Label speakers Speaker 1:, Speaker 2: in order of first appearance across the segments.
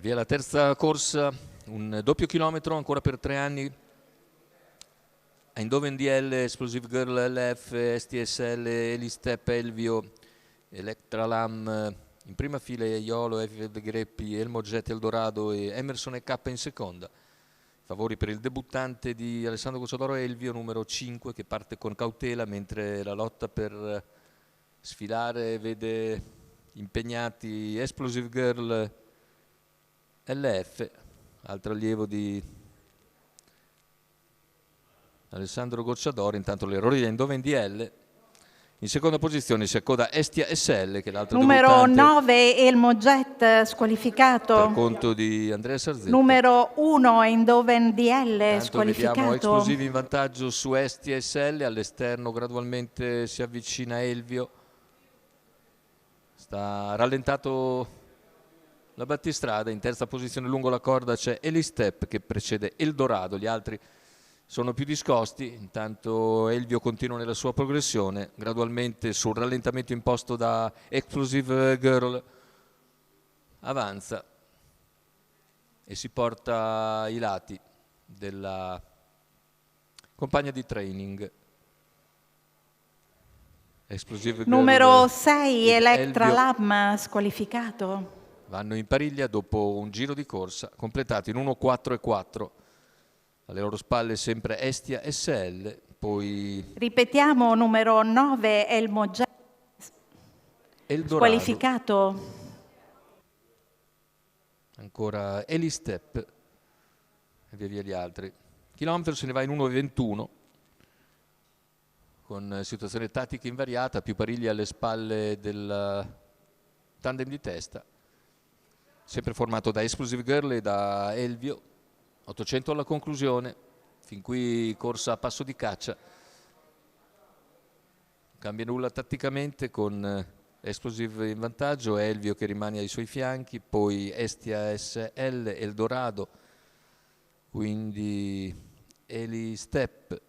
Speaker 1: Via la terza corsa, un doppio chilometro ancora per 3 anni. Eindhoven DL, Explosive Girl LF, STSL, Elistep, Elvio, Electra Lam in prima fila, Iolo, Evil Greppi, Elmo Jet Eldorado e Emerson e K in seconda. Favori per il debuttante di Alessandro Gocciadoro, Elvio, numero 5, che parte con cautela, mentre la lotta per sfilare vede impegnati Explosive Girl LF, altro allievo di Alessandro Gocciadoro. Intanto l'errore di Eindhoven DL. In seconda posizione si accoda Estia SL, che è l'altro
Speaker 2: numero
Speaker 1: debuttante.
Speaker 2: 9 Elmo Jet squalificato.
Speaker 1: Per conto di Andrea Sarzetti.
Speaker 2: Numero 1 Eindhoven DL
Speaker 1: Intanto
Speaker 2: squalificato.
Speaker 1: vediamo Explosive in vantaggio su Estia SL. All'esterno gradualmente si avvicina Elvio. Sta rallentato la battistrada. In terza posizione lungo la corda c'è Elistep che precede Eldorado. Gli altri sono più discosti. Intanto Elvio continua nella sua progressione, gradualmente sul rallentamento imposto da Explosive Girl avanza e si porta ai lati della compagna di training. Explosive Girl
Speaker 2: numero 6 Electra
Speaker 1: Elvio
Speaker 2: Lam squalificato.
Speaker 1: vanno in pariglia dopo un giro di corsa completato in 1:4:4. Alle loro spalle sempre Estia SL, poi
Speaker 2: Ripetiamo, numero 9 Elmo Jet
Speaker 1: Eldorado,
Speaker 2: squalificato.
Speaker 1: ancora Elistep e via via gli altri. Chilometro se ne va in 1:21 con situazione tattica invariata, più pariglia alle spalle del tandem di testa, sempre formato da Explosive Girl e da Elvio. 800 alla conclusione, fin qui corsa a passo di caccia. Cambia nulla tatticamente con Explosive in vantaggio, Elvio che rimane ai suoi fianchi, poi Estia SL, Eldorado, quindi Elistep,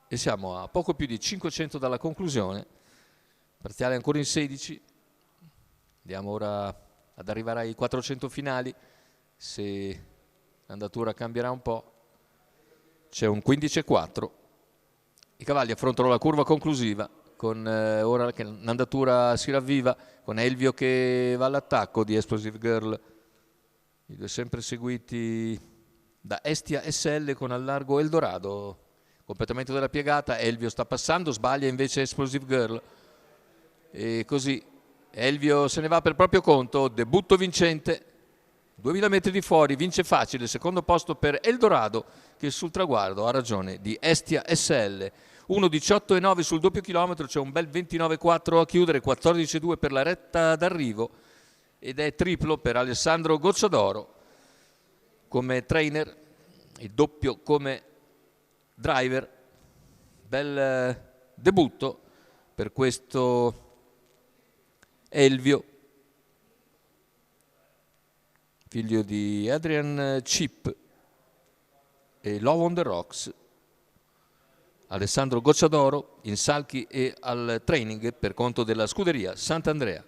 Speaker 1: e siamo a poco più di 500 dalla conclusione. Parziale ancora in 16. Andiamo ora ad arrivare ai 400 finali, se l'andatura cambierà un po'. C'è un 15:4. I cavalli affrontano la curva conclusiva con ora che l'andatura si ravviva, con Elvio che va all'attacco di Explosive Girl, i due sempre seguiti da Estia SL con al largo Eldorado. Completamento della piegata, Elvio sta passando, sbaglia invece Explosive Girl e così Elvio se ne va per proprio conto. Debutto vincente, 2000 metri di fuori, vince facile, secondo posto per Eldorado che sul traguardo ha ragione di Estia SL. 1:18:9 sul doppio chilometro, c'è un bel 29:4 a chiudere, 14:2 per la retta d'arrivo ed è triplo per Alessandro Gocciadoro come trainer, il doppio come driver. Bel debutto per questo Elvio, figlio di Adrian Chip e Love on the Rocks. Alessandro Gocciadoro in salchi e al training per conto della scuderia Sant'Andrea.